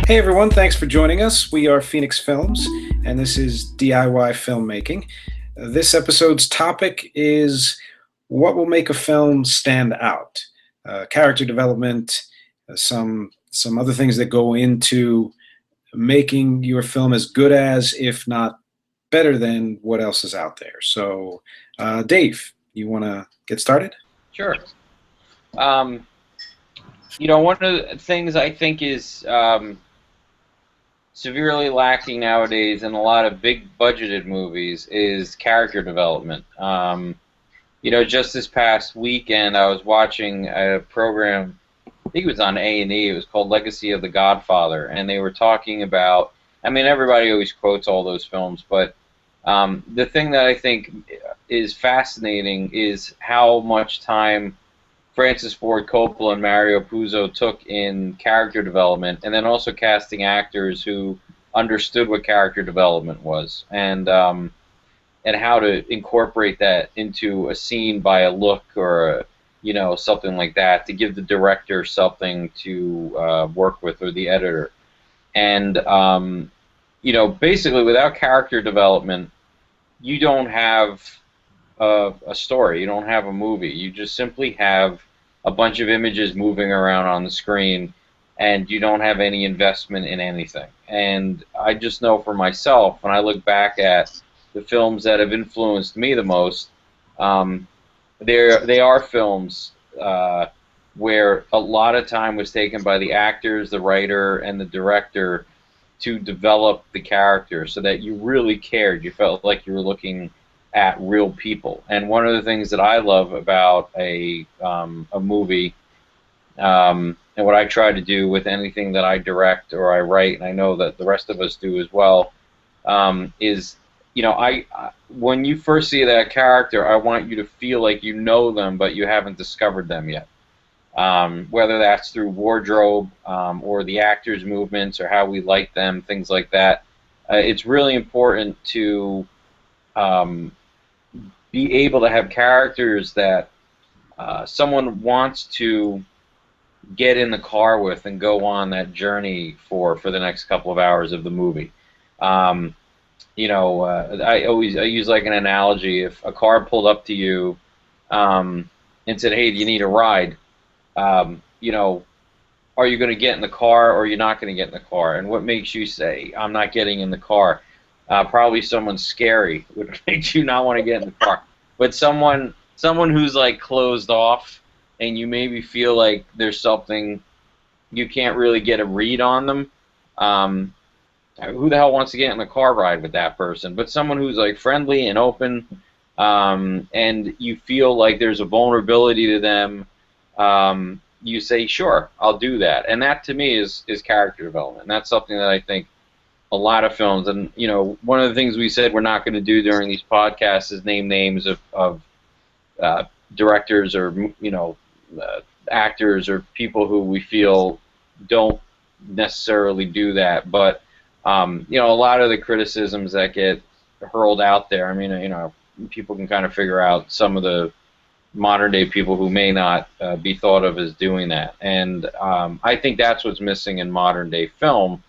Hey everyone, thanks for joining us. We are Feenix Films, and this is DIY filmmaking. This episode's topic is what will make a film stand out. Character development, some other things that go into making your film as good as, if not better than, what else is out there. So, Dave, you want to get started? Sure. Um, one of the things I think is severely lacking nowadays in a lot of big budgeted movies is character development. Just this past weekend, I was watching a program. I think it was on A&E. It was called Legacy of the Godfather, and they were talking about. I mean, everybody always quotes all those films, but the thing that I think is fascinating is how much time Francis Ford Coppola and Mario Puzo took in character development, and then also casting actors who understood what character development was, and how to incorporate that into a scene by a look or something like that to give the director something to work with, or the editor. And basically, without character development, you don't have a story. You don't have a movie. You just simply have a bunch of images moving around on the screen, and you don't have any investment in anything. And I just know for myself, when I look back at the films that have influenced me the most, they are films where a lot of time was taken by the actors, the writer, and the director to develop the character so that you really cared. You felt like you were looking at real people. And one of the things that I love about a movie, and what I try to do with anything that I direct or I write, and I know that the rest of us do as well, is when you first see that character, I want you to feel like you know them, but you haven't discovered them yet. Whether that's through wardrobe or the actors' movements or how we like them, things like that. It's really important to be able to have characters that someone wants to get in the car with and go on that journey for the next couple of hours of the movie. I use like an analogy. If a car pulled up to you and said, "Hey, do you need a ride?" Are you going to get in the car or are you not going to get in the car? And what makes you say, "I'm not getting in the car"? Probably someone scary would make you not want to get in the car. But someone who's like closed off, and you maybe feel like there's something you can't really get a read on them. Who the hell wants to get in the car ride with that person? But someone who's like friendly and open, and you feel like there's a vulnerability to them. You say, "Sure, I'll do that," and that to me is character development. And that's something that I think a lot of films, and one of the things we said we're not going to do during these podcasts is name names of directors or actors or people who we feel don't necessarily do that. But a lot of the criticisms that get hurled out there, I mean, people can kind of figure out some of the modern day people who may not be thought of as doing that. And I think that's what's missing in modern day film.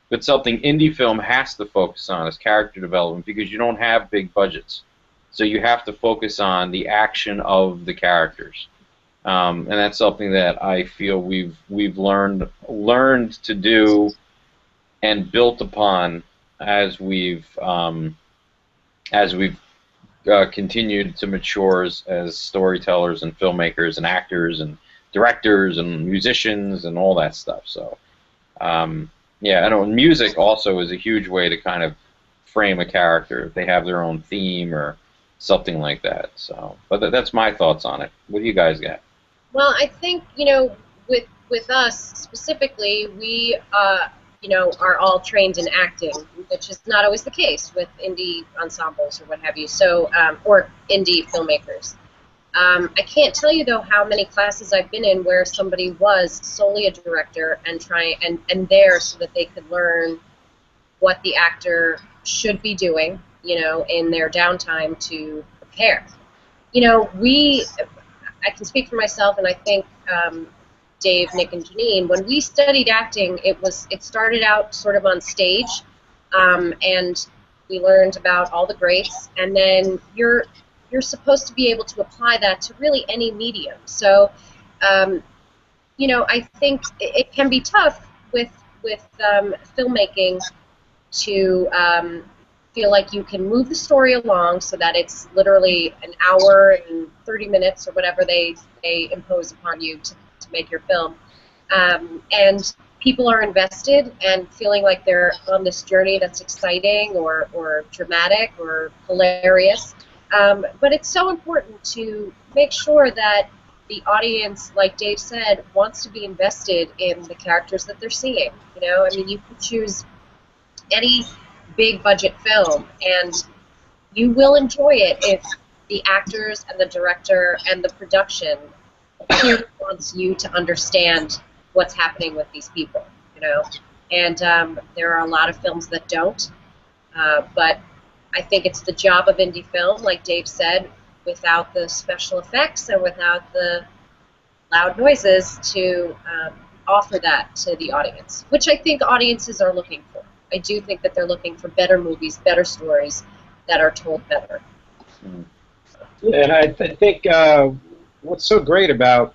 But something indie film has to focus on is character development, because you don't have big budgets. So you have to focus on the action of the characters. And that's something that I feel we've learned to do and built upon as we've continued to mature as storytellers and filmmakers and actors and directors and musicians and all that stuff. So I know music also is a huge way to kind of frame a character if they have their own theme or something like that. So, but that's my thoughts on it. What do you guys got? Well, I think, with us specifically, we, are all trained in acting, which is not always the case with indie ensembles or what have you, so, or indie filmmakers. I can't tell you, though, how many classes I've been in where somebody was solely a director and there so that they could learn what the actor should be doing, in their downtime to prepare. I can speak for myself, and I think Dave, Nick, and Janine, when we studied acting, it started out sort of on stage, and we learned about all the greats, and then you're supposed to be able to apply that to really any medium. So, I think it can be tough with filmmaking to feel like you can move the story along so that it's literally an hour and 30 minutes or whatever they impose upon you to make your film. And people are invested and feeling like they're on this journey that's exciting or dramatic or hilarious. But it's so important to make sure that the audience, like Dave said, wants to be invested in the characters that they're seeing. I mean, you can choose any big budget film, and you will enjoy it if the actors and the director and the production really wants you to understand what's happening with these people, And there are a lot of films that don't, but I think it's the job of indie film, like Dave said, without the special effects and without the loud noises, to offer that to the audience, which I think audiences are looking for. I do think that they're looking for better movies, better stories that are told better. Yeah, and I think what's so great about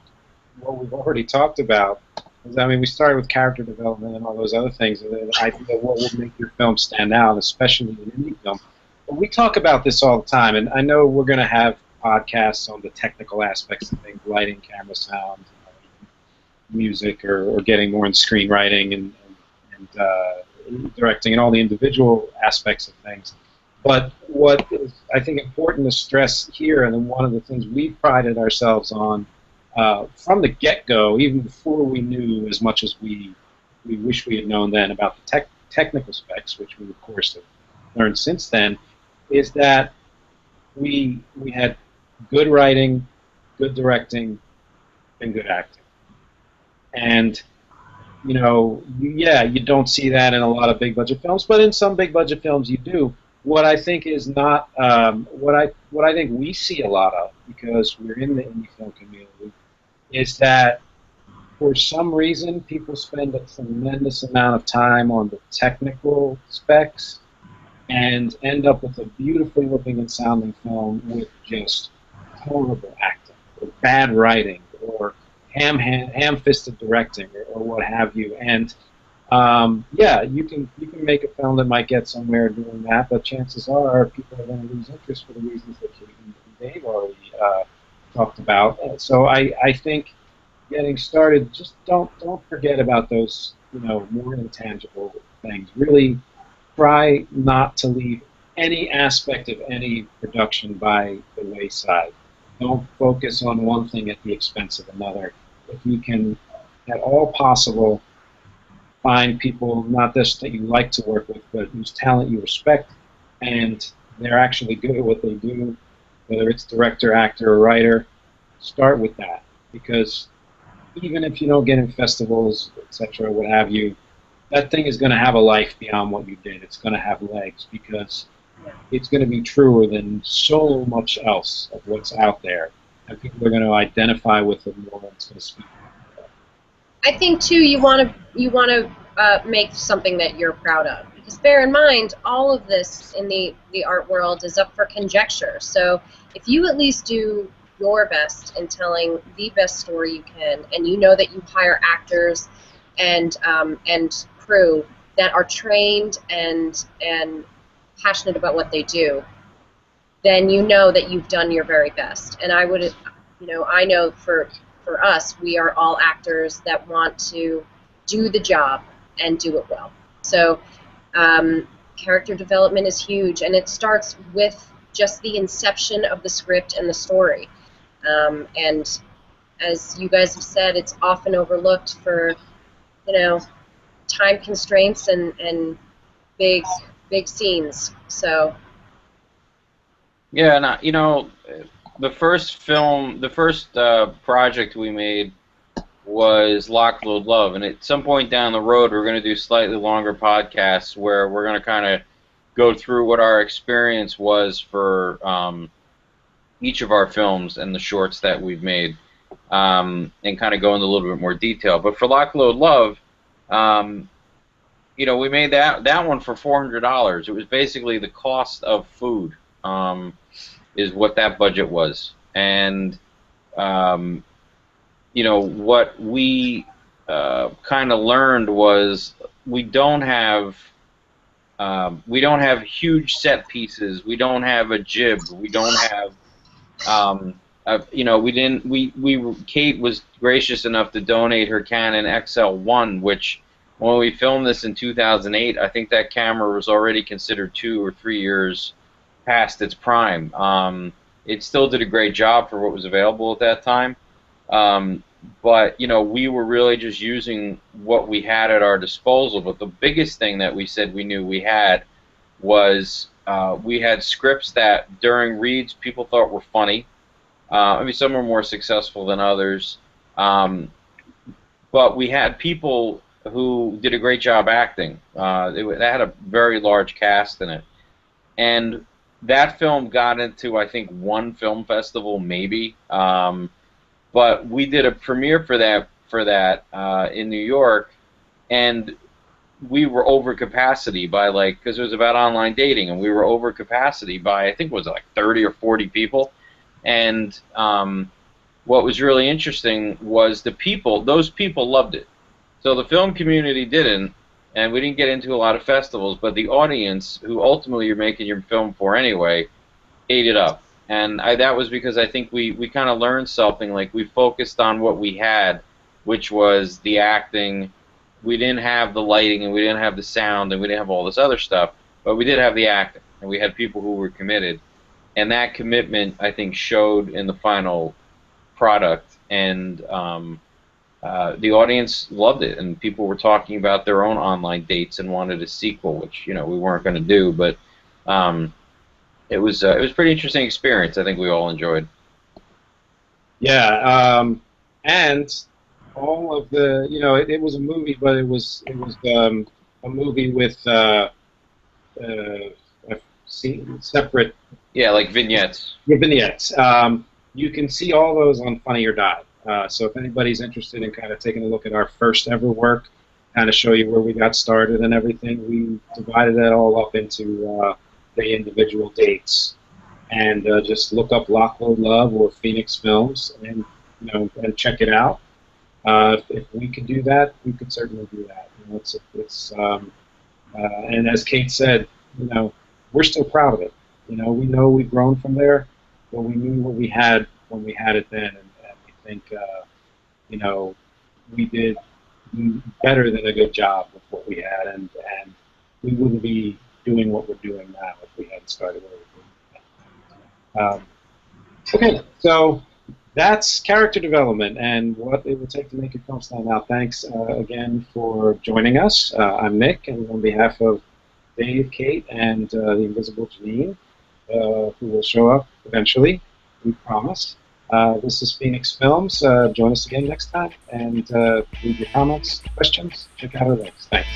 what we've already talked about is, I mean, we started with character development and all those other things, and the idea of what will make your film stand out, especially in indie film. But we talk about this all the time, and I know we're going to have podcasts on the technical aspects of things, lighting, camera, sound, music, or getting more in screenwriting and directing and all the individual aspects of things. But what is, I think, important to stress here, and one of the things we prided ourselves on from the get-go, even before we knew as much as we wish we had known then about the technical specs, which we, of course, have learned since then, is that we had good writing, good directing, and good acting. And you don't see that in a lot of big budget films, but in some big budget films you do. What I think is not what I think we see a lot of, because we're in the indie film community, is that for some reason people spend a tremendous amount of time on the technical specs and end up with a beautifully looking and sounding film with just horrible acting or bad writing or ham-fisted directing or what have you. And you can make a film that might get somewhere doing that, but chances are people are going to lose interest for the reasons that Kate and Dave already talked about. And so I think getting started, just don't forget about those more intangible things. Really try not to leave any aspect of any production by the wayside. Don't focus on one thing at the expense of another. If you can, at all possible, find people not just that you like to work with, but whose talent you respect, and they're actually good at what they do, whether it's director, actor, or writer, start with that. Because even if you don't get in festivals, etc., what have you, that thing is going to have a life beyond what you did. It's going to have legs, because it's going to be truer than so much else of what's out there, and people are going to identify with it more, and it's going to speak. I think too, you want to make something that you're proud of, because bear in mind, all of this in the art world is up for conjecture. So if you at least do your best in telling the best story you can, and you know that you hire actors and crew that are trained and passionate about what they do, then you know that you've done your very best. And I know for us, we are all actors that want to do the job and do it well. So character development is huge, and it starts with just the inception of the script and the story. And as you guys have said, it's often overlooked for, time constraints and big scenes. So. Yeah, and the first project we made was Lock, Load, Love, and at some point down the road, we're going to do slightly longer podcasts where we're going to kind of go through what our experience was for each of our films and the shorts that we've made. and kind of go into a little bit more detail. But for Lock, Load, Love, you know, we made that one for $400. It was basically the cost of food, is what that budget was. And you know, what we kind of learned was we don't have huge set pieces. We don't have a jib. We don't have you know, Kate was gracious enough to donate her Canon XL1, which when we filmed this in 2008, I think that camera was already considered 2 or 3 years past its prime. It still did a great job for what was available at that time. But, you know, we were really just using what we had at our disposal. But the biggest thing that we said we knew we had was we had scripts that during reads people thought were funny. I mean, some were more successful than others. But we had people who did a great job acting. That had a very large cast in it. And that film got into, I think, 1 film festival, maybe. But we did a premiere for that in New York, and we were over capacity by, like, because it was about online dating, and we were over capacity by, I think, was it like 30 or 40 people. And what was really interesting was those people loved it. So the film community didn't, and we didn't get into a lot of festivals, but the audience, who ultimately you're making your film for anyway, ate it up. And that was because I think we kind of learned something. Like, we focused on what we had, which was the acting. We didn't have the lighting, and we didn't have the sound, and we didn't have all this other stuff, but we did have the acting, and we had people who were committed. And that commitment, I think, showed in the final product, and the audience loved it, and people were talking about their own online dates and wanted a sequel, which, you know, we weren't going to do, but it was a pretty interesting experience. I think we all enjoyed. Yeah, and all of the, you know, it was a movie, but it was a movie with separate. Yeah, like vignettes. Yeah, vignettes. You can see all those on Funny or Die. So if anybody's interested in kind of taking a look at our first ever work, kind of show you where we got started and everything, we divided that all up into the individual dates. And just look up Lock, Load, Love or Feenix Films, and, you know, and check it out. If we could do that, we could certainly do that. You know, and as Kate said, you know, we're still proud of it. You know we've grown from there, but we knew what we had when we had it then, and we think, you know, we did better than a good job with what we had, and we wouldn't be doing what we're doing now if we hadn't started where we're doing. Okay, so that's character development and what it would take to make a film stand out. Thanks again for joining us. I'm Nick, and on behalf of Dave, Kate, and the invisible Janine, who will show up eventually, we promise. This is Feenix Films. Join us again next time, and leave your comments, questions, check out our links. Thanks.